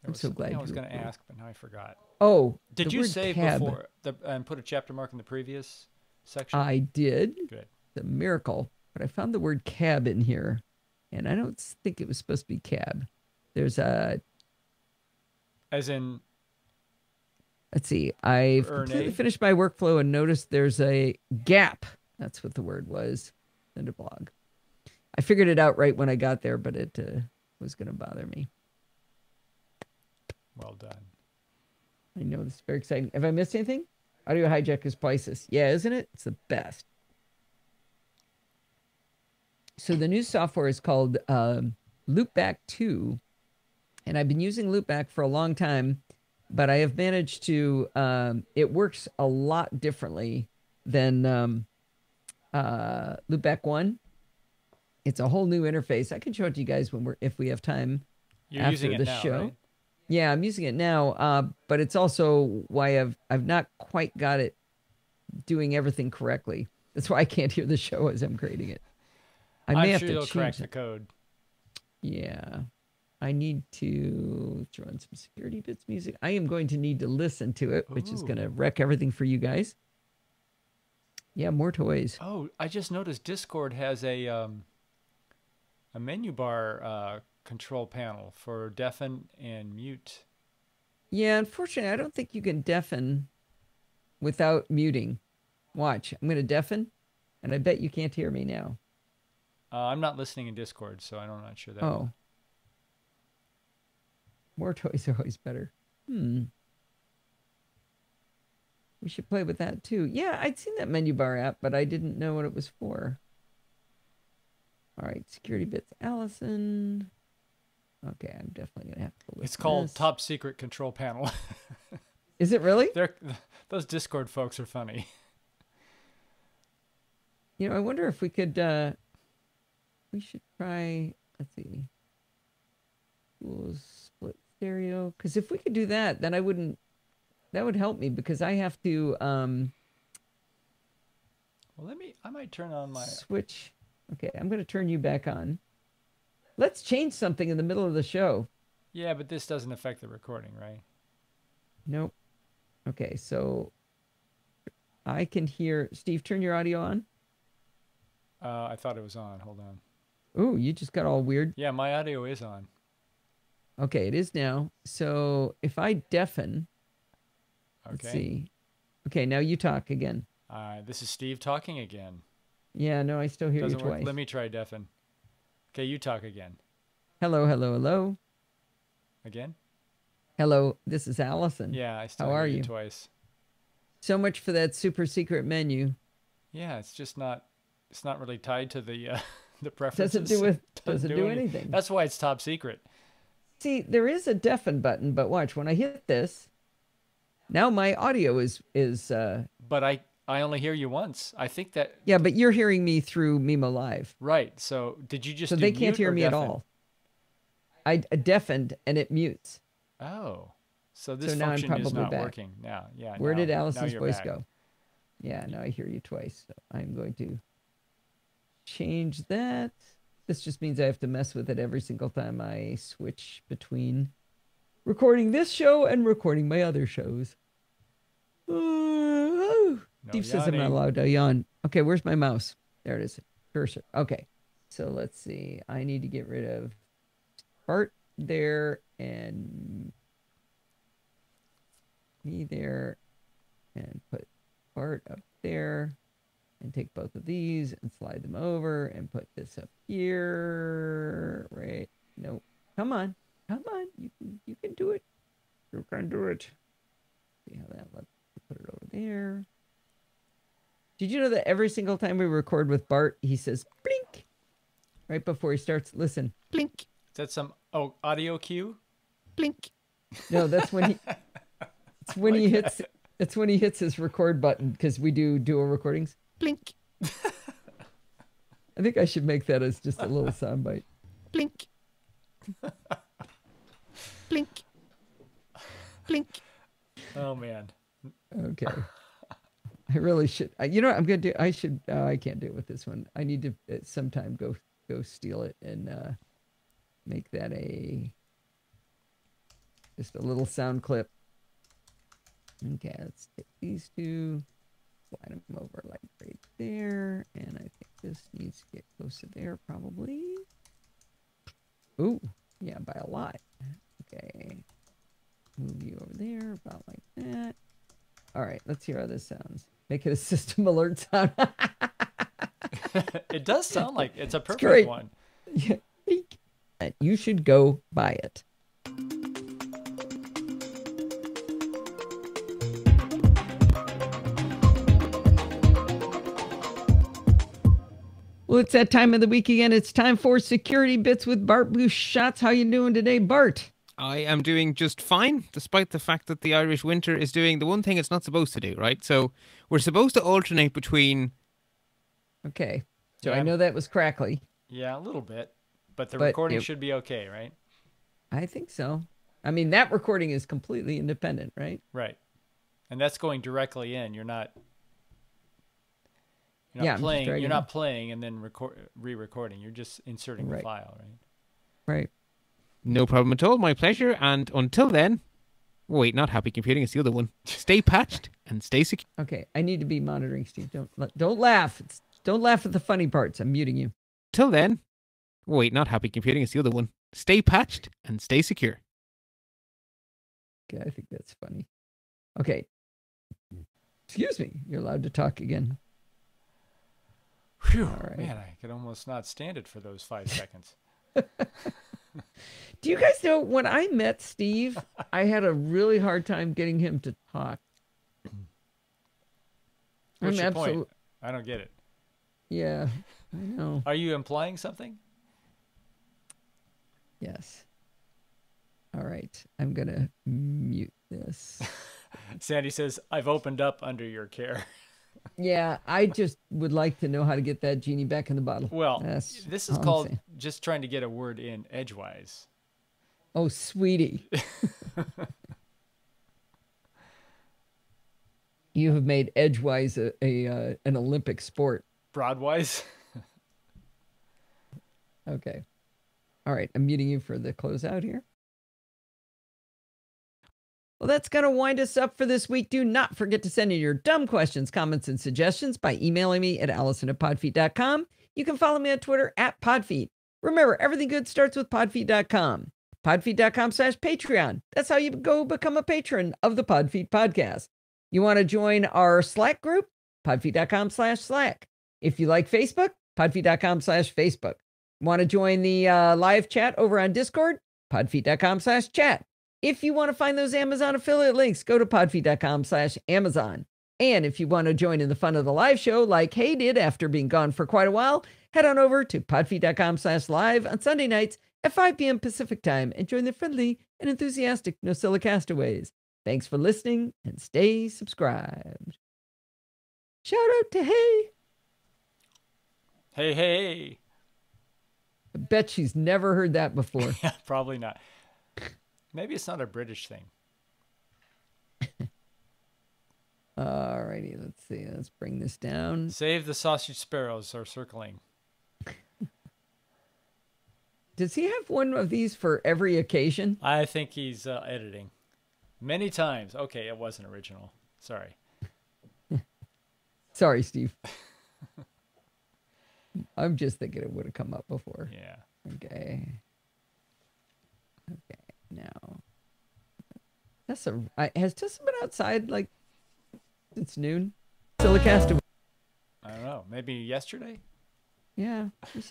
I'm so glad I was going to ask, but now I forgot. Oh, did you save cab before and put a chapter mark in the previous section? I did. Good. The miracle, but I found the word cab in here, and I don't think it was supposed to be cab. There's a, as in, let's see. I've completely finished my workflow and noticed there's a gap. That's what the word was in the blog. I figured it out right when I got there, but it was going to bother me. Well done. I know this is very exciting. Have I missed anything? Audio Hijack is priceless. Yeah, isn't it? It's the best. So the new software is called Loopback 2, and I've been using Loopback for a long time, but I have managed to, it works a lot differently than Loopback 1. It's a whole new interface. I can show it to you guys if we have time. You're using it now, show. Right? Yeah, I'm using it now, but it's also why I've not quite got it doing everything correctly. That's why I can't hear the show as I'm creating it. I'm sure you'll crack the code. Yeah. I need to throw in some security bits music. I am going to need to listen to it, which is going to wreck everything for you guys. Yeah, more toys. Oh, I just noticed Discord has a menu bar control panel for deafen and mute. Yeah, unfortunately, I don't think you can deafen without muting. Watch, I'm going to deafen, and I bet you can't hear me now. I'm not listening in Discord, so I'm not sure that. Oh. More toys are always better. We should play with that too. Yeah, I'd seen that menu bar app, but I didn't know what it was for. All right, security bits, Allison. Okay, I'm definitely gonna have to. It's called Top Secret Control Panel. Is it really? Those Discord folks are funny. You know, I wonder if we could. We should try. Let's see. Tools, split stereo. Because if we could do that, then I wouldn't. That would help me because I have to. Well, I might turn on my switch. Okay, I'm going to turn you back on. Let's change something in the middle of the show. Yeah, but this doesn't affect the recording, right? Nope. Okay, so I can hear... Steve, turn your audio on. I thought it was on. Hold on. Ooh, you just got all weird. Yeah, my audio is on. Okay, it is now. So if I deafen... Let's see. Okay, now you talk again. This is Steve talking again. Yeah, no, I still hear you twice. Let me try deafen. Okay, you talk again. Hello, hello, hello. Again? Hello, this is Allison. Yeah, I still hear you twice. So much for that super secret menu. Yeah, it's just not. It's not really tied to the the preferences. Doesn't do anything. That's why it's top secret. See, there is a deafen button, but watch when I hit this. Now my audio is. But I only hear you once. I think that. Yeah, but you're hearing me through Mimo Live. Right. So did you just? So they can't hear me at all. I deafened and it mutes. Oh, so this function is not working now. Yeah. Where did Allison's voice go? Yeah, now I hear you twice. So I'm going to change that. This just means I have to mess with it every single time I switch between recording this show and recording my other shows. Steve says I'm not allowed to yawn. Okay, where's my mouse? There it is. Cursor. Okay. So let's see. I need to get rid of Bart there and me there and put Bart up there and take both of these and slide them over and put this up here. Right. No. Come on. Come on. You can do it. You can do it. See how that looks. Put it over there. Did you know that every single time we record with Bart, he says blink right before he starts? Listen. Blink. Is that some audio cue? Blink. No, that's when he it's when he hits it's when he hits his record button because we do dual recordings. Blink. I think I should make that as just a little soundbite. Blink. Blink. Blink. Oh man. Okay. I really should. You know what I'm gonna do? I should. I can't do it with this one. I need to at some time go steal it and make that just a little sound clip. Okay, let's take these two, slide them over like right there, and I think this needs to get close to there probably. Ooh, yeah, by a lot. Okay, move you over there about like that. All right, let's hear how this sounds. Make it a system alert sound. It does sound like it's a perfect one. Yeah. You should go buy it. Well, it's that time of the week again. It's time for Security Bits with Bart Bouchatz. How you doing today, Bart? I am doing just fine, despite the fact that the Irish winter is doing the one thing it's not supposed to do, right? So we're supposed to alternate between... Okay. So yeah. I know that was crackly. Yeah, a little bit. But the recording should be okay, right? I think so. I mean, that recording is completely independent, right? Right. And that's going directly in. You're not playing. You're not playing and then re-recording. You're just inserting the file, right? Right. No problem at all. My pleasure. And until then, wait, not happy computing. It's the other one. Stay patched and stay secure. Okay, I need to be monitoring Steve. Don't laugh. Don't laugh at the funny parts. I'm muting you. Till then, wait, not happy computing. It's the other one. Stay patched and stay secure. Okay, I think that's funny. Okay. Excuse me. You're allowed to talk again. Phew, all right. Man, I could almost not stand it for those 5 seconds. Do you guys know when I met Steve, I had a really hard time getting him to talk. What's your point? I don't get it. Yeah, I know. Are you implying something? Yes. All right. I'm going to mute this. Sandy says, I've opened up under your care. Yeah, I just would like to know how to get that genie back in the bottle. Well, this is called just trying to get a word in edgewise. Oh, sweetie. You have made edgewise an Olympic sport. Broadwise? Okay. All right, I'm muting you for the closeout here. Well, that's going to wind us up for this week. Do not forget to send in your dumb questions, comments, and suggestions by emailing me at allison@podfeet.com. You can follow me on Twitter @podfeet. Remember, everything good starts with podfeet.com. Podfeet.com/Patreon. That's how you go become a patron of the Podfeet podcast. You want to join our Slack group? Podfeet.com/Slack. If you like Facebook, Podfeet.com/Facebook. Want to join the live chat over on Discord? Podfeet.com/chat. If you want to find those Amazon affiliate links, go to podfeet.com/Amazon. And if you want to join in the fun of the live show, like Hay did after being gone for quite a while, head on over to podfeet.com/live on Sunday nights at 5 p.m. Pacific time and join the friendly and enthusiastic NosillaCastaways. Thanks for listening and stay subscribed. Shout out to Hay. Hey, hey. I bet she's never heard that before. Yeah, probably not. Maybe it's not a British thing. All righty, let's see. Let's bring this down. Save the sausage sparrows are circling. Does he have one of these for every occasion? I think he's editing. Many times. Okay, it wasn't original. Sorry. Sorry, Steve. I'm just thinking it would have come up before. Yeah. Okay. Okay. Now, has Tessa been outside like since noon? NosillaCast. I don't know. Maybe yesterday? Yeah,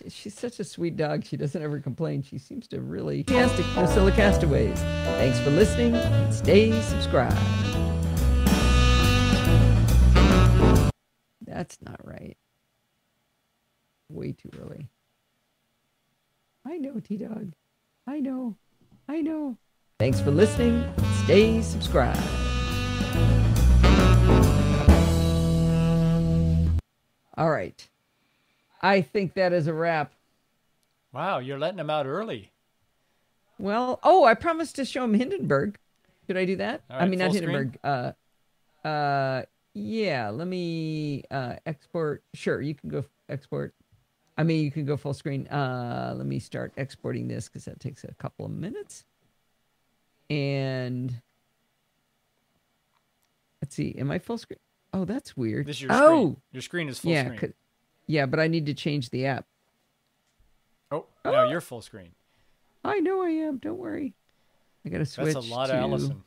she's such a sweet dog. She doesn't ever complain. She seems to really fantastic NosillaCastaways. Thanks for listening. And stay subscribed. That's not right. Way too early. I know, T-Dog. I know. I know. Thanks for listening. And stay subscribed. All right. I think that is a wrap. Wow, you're letting them out early. Well, oh, I promised to show him Hindenburg. Should I do that? All right, I mean, not full Hindenburg. Yeah, let me export. Sure, you can go export. I mean, you can go full screen. Let me start exporting this because that takes a couple of minutes. And let's see, am I full screen? Oh, that's weird. This is your screen. Your screen is full screen. Yeah, but I need to change the app. Oh, no, you're full screen. I know I am. Don't worry. I got to switch. That's a lot of Allison.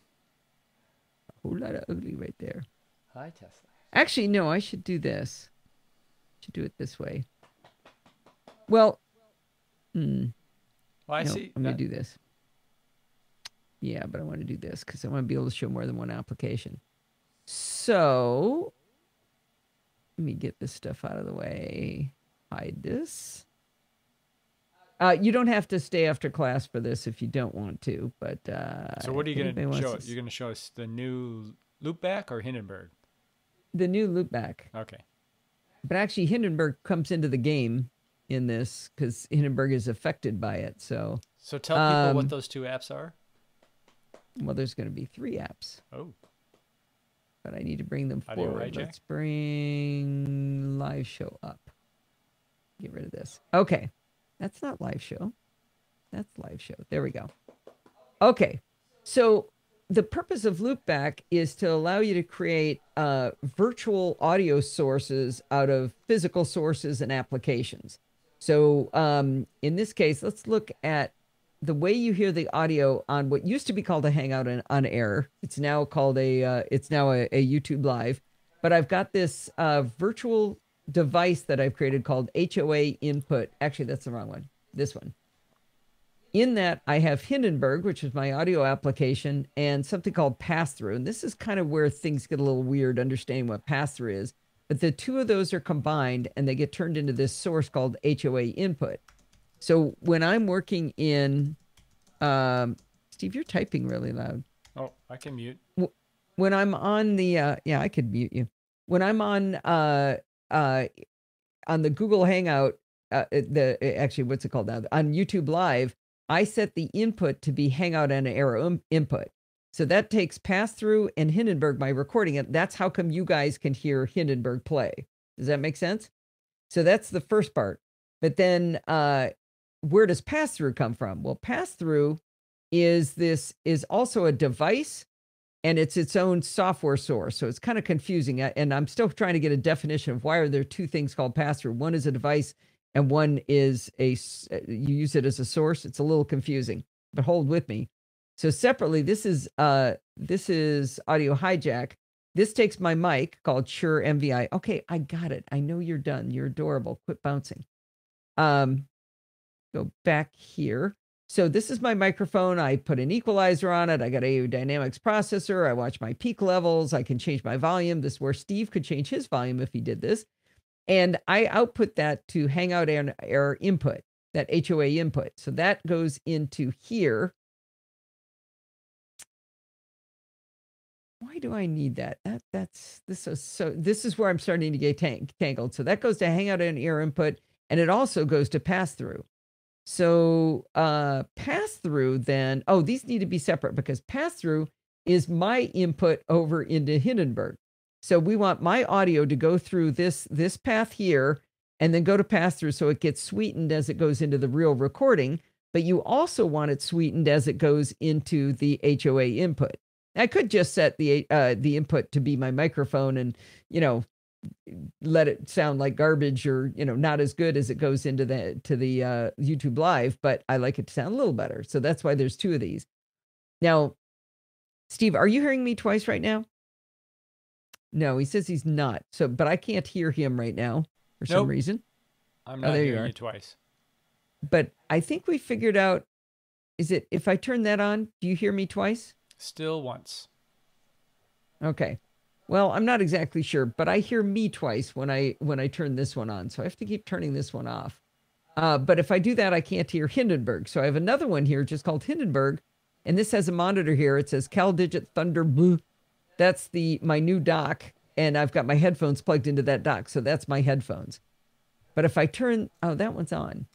A whole lot of ugly right there. Hi, Tesla. Actually, no, I should do this. I should do it this way. Well, I no, see. I'm going to do this. Yeah, but I want to do this because I want to be able to show more than one application. So, let me get this stuff out of the way. Hide this. You don't have to stay after class for this if you don't want to, but... so what are you going to show us? You're going to show us the new loopback or Hindenburg? The new loopback. Okay. But actually, Hindenburg comes into the game in this because Hindenburg is affected by it. So tell people what those two apps are. Well, there's going to be 3 apps. Oh. But I need to bring them Audio forward. hijack? Let's bring live show up. Get rid of this. Okay. That's not live show. That's live show. There we go. Okay. So the purpose of Loopback is to allow you to create virtual audio sources out of physical sources and applications. So in this case, let's look at the way you hear the audio on what used to be called a Hangout on Air. It's now called a YouTube Live. But I've got this virtual device that I've created called HOA input. Actually, that's the wrong one. This one. In that, I have Hindenburg, which is my audio application, and something called pass-through. And this is kind of where things get a little weird, understanding what pass-through is. But the two of those are combined, and they get turned into this source called HOA input. So when I'm working in... Steve, you're typing really loud. Oh, I can mute. When I'm on the... yeah, I could mute you. When I'm on the Google Hangout, actually, what's it called now? On YouTube Live, I set the input to be Hangout and Arrow input. So that takes pass-through and Hindenburg by recording it. That's how come you guys can hear Hindenburg play. Does that make sense? So that's the first part. But then where does pass-through come from? Well, pass-through is also a device, and it's its own software source. So it's kind of confusing. And I'm still trying to get a definition of why are there two things called pass-through. One is a device and one is you use it as a source. It's a little confusing, but hold with me. So separately, this is audio hijack. This takes my mic called Shure MVI. Okay, I got it. I know you're done. You're adorable. Quit bouncing. Go back here. So this is my microphone. I put an equalizer on it. I got a dynamics processor. I watch my peak levels. I can change my volume. This is where Steve could change his volume if he did this. And I output that to Hangout Air input, that HOA input. So that goes into here. Why do I need that? This is where I'm starting to get tangled. So that goes to Hangout and Air input, and it also goes to pass through. So pass through then, these need to be separate because pass through is my input over into Hindenburg. So we want my audio to go through this path here and then go to pass through so it gets sweetened as it goes into the real recording, but you also want it sweetened as it goes into the HOA input. I could just set the input to be my microphone and, let it sound like garbage or, not as good as it goes into the YouTube live, but I like it to sound a little better. So that's why there's two of these. Now, Steve, are you hearing me twice right now? No, he says he's not. So, but I can't hear him right now for some reason. I'm not hearing you twice. But I think we figured out, is it, if I turn that on, do you hear me twice? Still once. Okay. Well, I'm not exactly sure, but I hear me twice when I turn this one on. So I have to keep turning this one off. But if I do that, I can't hear Hindenburg. So I have another one here just called Hindenburg. And this has a monitor here. It says Cal Digit Thunder Blue. That's my new dock. And I've got my headphones plugged into that dock. So that's my headphones. But if I turn, that one's on.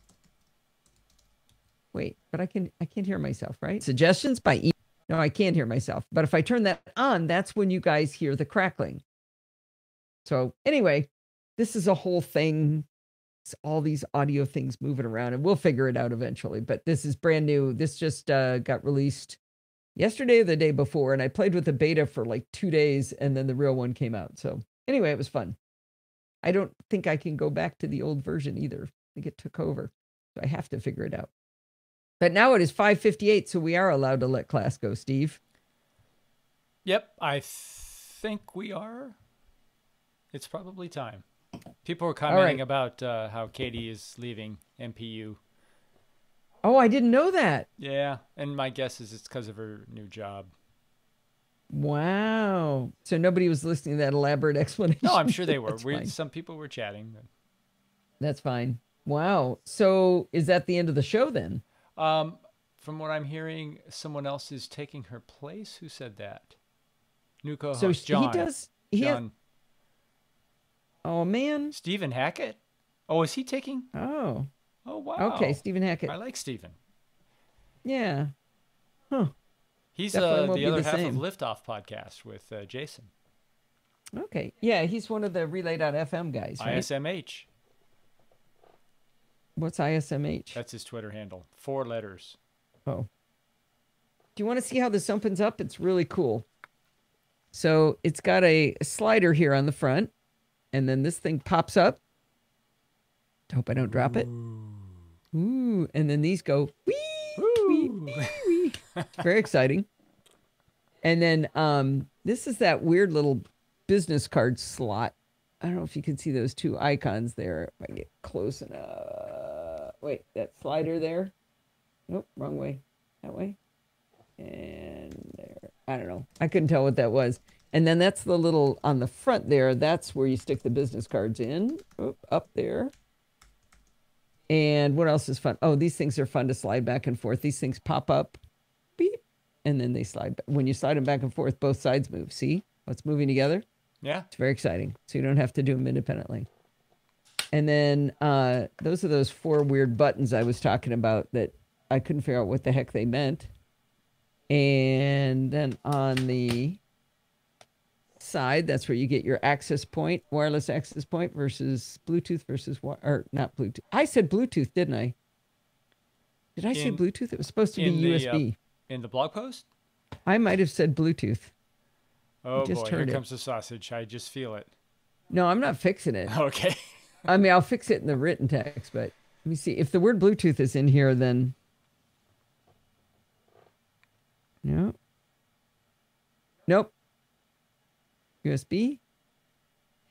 Wait, but I can't hear myself, right? Suggestions by email. No, I can't hear myself. But if I turn that on, that's when you guys hear the crackling. So anyway, this is a whole thing. It's all these audio things moving around, and we'll figure it out eventually. But this is brand new. This just got released yesterday or the day before, and I played with the beta for like 2 days, and then the real one came out. So anyway, it was fun. I don't think I can go back to the old version either. I think it took over. So I have to figure it out. But now it is 5:58, so we are allowed to let class go, Steve. Yep, I think we are. It's probably time. People were commenting about how Katie is leaving MPU. Oh, I didn't know that. Yeah, and my guess is it's because of her new job. Wow. So nobody was listening to that elaborate explanation? No, I'm sure they were. Fine. Some people were chatting. That's fine. Wow. So is that the end of the show then? From what I'm hearing, someone else is taking her place. Who said that? New co-host, so John. John. Oh, man. Stephen Hackett? Oh, is he taking? Oh, wow. Okay, Stephen Hackett. I like Stephen. Yeah. Huh. He's the other half of Liftoff podcast with Jason. Okay. Yeah, he's one of the Relay.fm guys, right? ISMH. What's ISMH? That's his Twitter handle. 4 letters. Oh. Do you want to see how this opens up? It's really cool. So it's got a slider here on the front, and then this thing pops up. Hope I don't drop it. Ooh, and then these go wee, wee, wee, wee. Very exciting. And then this is that weird little business card slot. I don't know if you can see those two icons there. If I get close enough. Wait, that slider there. Nope, wrong way. That way. And there. I don't know. I couldn't tell what that was. And then that's the little, on the front there, that's where you stick the business cards in. Oop, up there. And what else is fun? Oh, these things are fun to slide back and forth. These things pop up. Beep. And then they slide. When you slide them back and forth, both sides move. See what's moving together? Yeah. It's very exciting. So you don't have to do them independently. And then those are those 4 weird buttons I was talking about that I couldn't figure out what the heck they meant. And then on the side, that's where you get your access point, wireless access point versus Bluetooth versus or not Bluetooth. I said Bluetooth, didn't I? Did I say Bluetooth? It was supposed to be USB. In the blog post? I might have said Bluetooth. Oh boy, here comes the sausage. I just feel it. No, I'm not fixing it. Okay. I mean, I'll fix it in the written text, but let me see. If the word Bluetooth is in here, then... No. Nope. USB?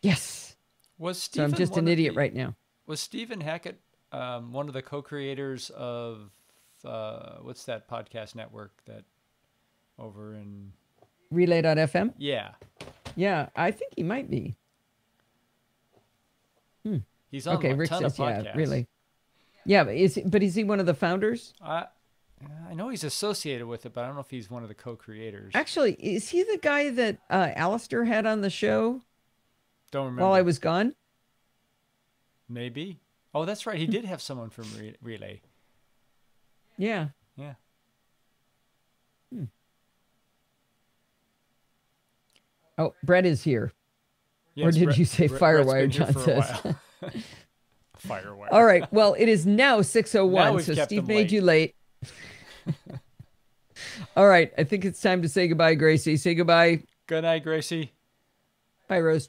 Yes. So I'm just an idiot right now. Was Stephen Hackett one of the co-creators of, what's that podcast network that over in... Relay.fm? Yeah. Yeah, I think he might be. He's on a ton of podcasts. Yeah, really. Yeah, but is he one of the founders? I know he's associated with it, but I don't know if he's one of the co-creators. Actually, is he the guy that Alistair had on the show? Don't remember. While I was gone? Maybe. Oh, that's right. He did have someone from Relay. Yeah. Yeah. Oh, Brett is here. Yes, or did you say Firewire, John says? Firewire. All right. Well, it is now 6:01, so Steve made you late. All right. I think it's time to say goodbye, Gracie. Say goodbye. Good night, Gracie. Bye, Rose.